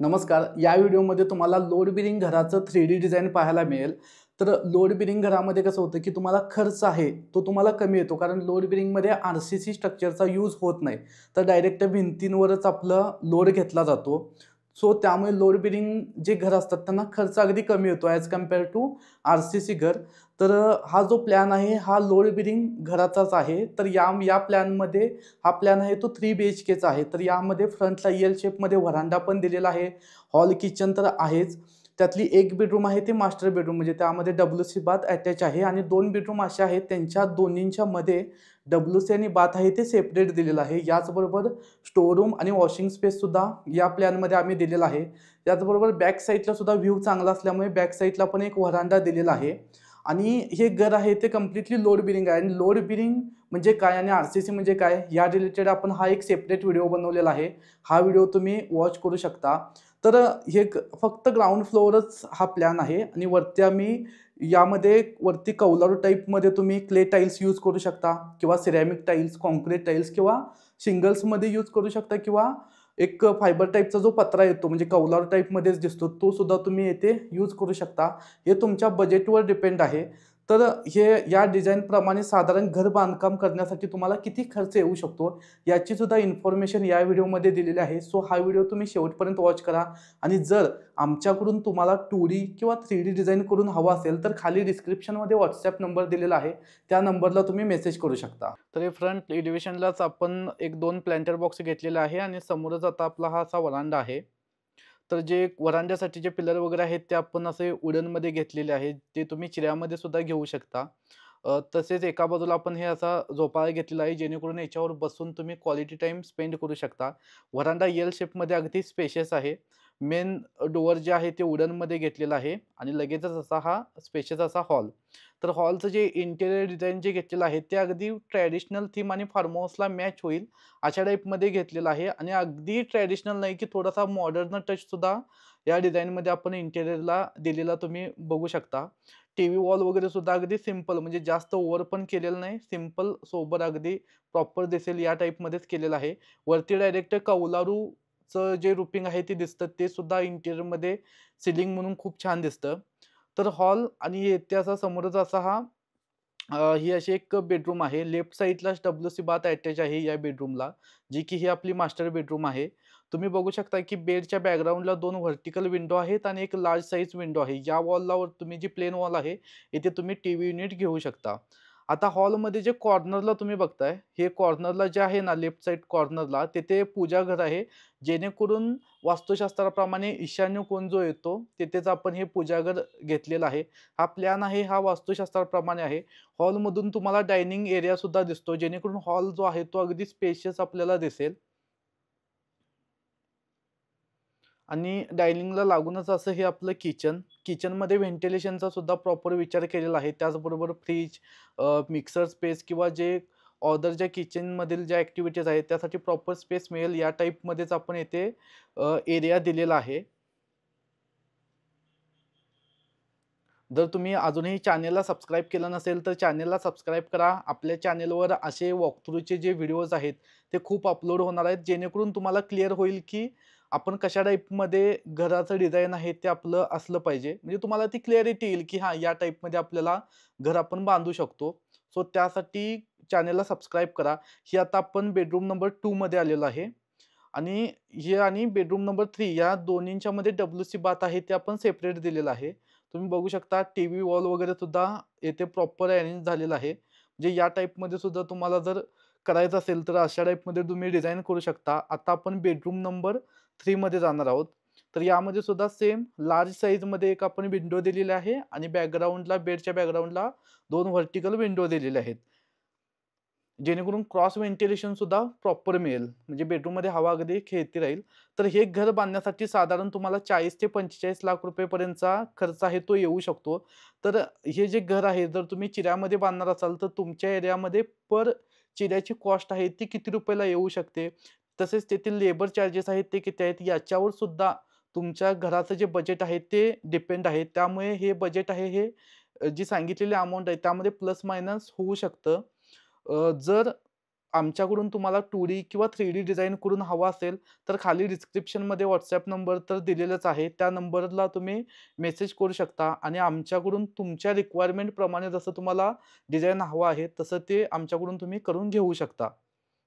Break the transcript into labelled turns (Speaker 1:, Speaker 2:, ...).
Speaker 1: नमस्कार. या व्हिडिओमध्ये तुम्हाला लोड बिअरिंग घराचं 3D डिझाइन पाहायला मिळेल. तर लोड बिअरिंग घरामध्ये कसं होतं, की तुम्हाला खर्च आहे, तो तुम्हाला कमी येतो. कारण लोड बिअरिंगमध्ये आर-सी-सी स्ट्रक्चरचा यूज होत नाही. तर डायरेक्ट भिंतींवरच आपलं लोड घेतला जातो. सो त्यामुळे लोड बिअरिंग जे घर असतात त्यांना खर्च अगदी कमी येतो ॲज कंपेअर टू आर-सी-सी घर. तर हा जो प्लॅन आहे, हा लोड बिअरिंग घराचाच आहे. तर या या प्लॅनमध्ये हा प्लॅन आहे तो 3 BHKचा आहे. तर यामध्ये फ्रंटला एल शेपमध्ये व्हरांडा पण दिलेला आहे. हॉल किचन तर आहेच. त्यातली एक बेडरूम आहे ते मास्टर बेडरूम म्हणजे त्यामध्ये डब्ल्यूसी बाथ अटॅच आहे आणि 2 बेडरूम असे आहेत त्यांच्या दोन्हींच्या मध्ये डब्ल्यूसी आणि बाथ आहे ते सेपरेट दिलेलं आहे. याचबरोबर स्टोअर रूम आणि वॉशिंग स्पेससुद्धा या प्लॅनमध्ये आम्ही दिलेला आहे. त्याचबरोबर बॅक साईडला सुद्धा व्ह्यू चांगला असल्यामुळे बॅक साईडला पण एक व्हरांडा दिलेला आहे. आणि हे घर आहे ते कंप्लीटली लोड बिअरिंग आहे आणि लोड बिअरिंग म्हणजे काय आणि आर-सी-सी म्हणजे काय या रिलेटेड आपण हा एक सेपरेट व्हिडिओ बनवलेला आहे. हा व्हिडिओ तुम्ही वॉच करू शकता. तर हे फक्त ग्राउंड फ्लोअरच हा प्लॅन आहे आणि वरती आम्ही यामध्ये वरती कौलारू टाईपमध्ये तुम्ही क्ले टाईल्स यूज करू शकता किंवा सिरॅमिक टाईल्स, काँक्रीट टाईल्स किंवा शिंगल्समध्ये यूज करू शकता किंवा एक फायबर टाईपचा जो पत्रा येतो म्हणजे कौलारू टाईपमध्येच दिसतो, तो सुद्धा तुम्ही येथे यूज करू शकता. हे तुमच्या बजेटवर डिपेंड आहे. तर हे या डिझाईनप्रमाणे साधारण घर बांधकाम करण्यासाठी तुम्हाला किती खर्च येऊ शकतो, याची सुद्धा इन्फॉर्मेशन या व्हिडिओमध्ये दिलेली आहे. सो हा व्हिडिओ तुम्ही शेवटपर्यंत वॉच करा आणि जर आमच्याकडून तुम्हाला 2D किंवा 3D डिझाइन करून हवा असेल, तर खाली डिस्क्रिप्शनमध्ये WhatsApp नंबर दिलेला आहे. त्या नंबरला तुम्ही मेसेज करू शकता. तर हे फ्रंट एलिव्हेशनलाच आपण 1-2 प्लॅन्टर बॉक्स घेतलेला आहे आणि समोरच आता आपला हा असा व्हरांडा आहे. तर जे व्हरांड्यासाठी जे पिलर वगैरे आहेत ते आपण असे वुडनमध्ये घेतलेले आहेत. ते तुम्ही चिऱ्यामध्ये सुद्धा घेऊ शकता. तसेच एका बाजूला आपण हे असा झोपाळा घेतलेला आहे जेणेकरून याच्यावर बसून तुम्ही क्वालिटी टाईम स्पेंड करू शकता. व्हरांडा एल शेपमध्ये अगदी स्पेशियस आहे. मेन डोअर जे आहे ते वुडनमध्ये घेतलेलं आहे आणि लगेचच असा हा स्पेशियस असा हॉल. तर हॉलचं जे इंटेरियर डिझाइन जे घेतलेलं आहे ते अगदी ट्रॅडिशनल थीम आणि फार्म हाऊसला मॅच होईल अशा टाईपमध्ये घेतलेलं आहे आणि अगदी ट्रॅडिशनल नाही की थोडासा मॉडर्न टचसुद्धा या डिझाइनमध्ये आपण इंटेरियरला दिलेला तुम्ही बघू शकता. टीव्ही वॉल वगैरे सुद्धा अगदी सिंपल म्हणजे जास्त ओव्हर पण केलेलं नाही. सिंपल सोबर अगदी प्रॉपर दिसेल या टाईपमध्येच केलेलं आहे. वरती डायरेक्ट कौलारूचं जे रूफिंग आहे ते दिसतं ते सुद्धा इंटेरियरमध्ये सीलिंग म्हणून खूप छान दिसतं. तर हॉल आणि येथे असा समोरच असा हा ही अशी एक बेडरूम आहे. लेफ्ट साइडलाच डब्ल्यूसी बाथ अटॅच आहे या बेडरूमला, जी की ही आपली मास्टर बेडरूम आहे. तुम्ही बघू शकता की बेडच्या बॅकग्राऊंडला 2 व्हर्टिकल विंडो आहेत आणि एक लार्ज साइज विंडो आहे. या वॉलला तुम्ही जी प्लेन वॉल आहे, इथे तुम्ही टीव्ही युनिट घेऊ शकता. आता हॉलमध्ये जे कॉर्नरला तुम्ही बघताय, हे कॉर्नरला जे आहे ना लेफ्ट साइड कॉर्नरला, तिथे पूजाघर आहे. जेणेकरून वास्तुशास्त्राप्रमाणे ईशान्य कोन जो येतो, तिथेच आपण हे पूजाघर घेतलेलं आहे. हा प्लॅन आहे, हा वास्तुशास्त्राप्रमाणे आहे. हॉलमधून तुम्हाला डायनिंग एरिया सुद्धा दिसतो, जेणेकरून हॉल जो आहे तो अगदी स्पेशियस आपल्याला दिसेल. आणि डायनिंगला लागूनच असं हे आपलं किचन. किचनमध्ये व्हेंटिलेशनचा सुद्धा प्रॉपर विचार केलेला आहे. त्याचबरोबर फ्रिज, मिक्सर स्पेस किंवा जे अदर ज्या किचनमधील ज्या ॲक्टिव्हिटीज आहेत, त्यासाठी प्रॉपर स्पेस मिळेल या टाईपमध्येच आपण येथे एरिया दिलेला आहे. जर तुम्ही अजूनही चॅनेलला सबस्क्राईब केलं नसेल, तर चॅनेलला सबस्क्राईब करा. आपल्या चॅनेलवर असे वॉकथ्रूचे जे व्हिडिओज आहेत, ते खूप अपलोड होणार आहेत. जेणेकरून तुम्हाला क्लिअर होईल, की आपण कशा टाईपमध्ये घराचं डिझाइन आहे, ते आपलं असलं पाहिजे. म्हणजे तुम्हाला ती क्लॅरिटी येईल, की हां, या टाईपमध्ये आपल्याला घर आपण बांधू शकतो. सो त्यासाठी चॅनेलला सबस्क्राईब करा. ही आता आपण बेडरूम नंबर 2 मध्ये आलेलो आहे आणि हे आणि बेडरूम नंबर 3 या दोन्हींच्यामध्ये डब्ल्यूसी बाथ आहे, ते आपण सेपरेट दिलेलं आहे. तुम्ही बघू शकता टीव्ही वॉल वगैरे सुद्धा येथे प्रॉपर अरेंज झालेलं आहे. म्हणजे या टाईपमध्ये सुद्धा तुम्हाला जर करायचं असेल, तर अशा टाईपमध्ये तुम्ही डिझाइन करू शकता. आता आपण बेडरूम नंबर 3 मध्ये जाणार आहोत. तर यामध्ये सुद्धा सेम लार्ज साइजमध्ये एक आपण विंडो दिलेली आहे आणि बॅकग्राऊंडला बेडच्या बॅकग्राऊंडला 2 व्हर्टिकल विंडो दिलेले आहेत. जेणेकरून क्रॉस व्हेंटिलेशन सुद्धा प्रॉपर मिळेल. म्हणजे बेडरूममध्ये हवा अगदी खेळती राहील. तर हे घर बांधण्यासाठी साधारण तुम्हाला 40 ते 45 लाख रुपये पर्यंतचा खर्च आहे तो येऊ शकतो. तर हे जे घर आहे जर तुम्ही चिऱ्यामध्ये बांधणार असाल तर तुमच्या एरियामध्ये पर चिऱ्याची कॉस्ट आहे ती किती रुपयाला येऊ शकते. तसेच तेथील लेबर चार्जेस आहेत ते किती आहेत याच्यावर सुद्धा तुमच्या घराचं जे बजेट आहे ते डिपेंड आहे. त्यामुळे हे बजेट आहे हे जी सांगितलेली अमाउंट आहे त्यामध्ये प्लस मायनस होऊ शकतं. जर आमच्याकडून तुम्हाला 2D किंवा 3D डिझाइन करून हवा असेल, तर खाली डिस्क्रिप्शनमध्ये WhatsApp नंबर तर दिलेलाच आहे. त्या नंबरला तुम्ही मेसेज करू शकता आणि आमच्याकडून तुमच्या रिक्वायरमेंटप्रमाणे जसं तुम्हाला डिझाइन हवं आहे, तसं ते आमच्याकडून तुम्ही करून घेऊ शकता.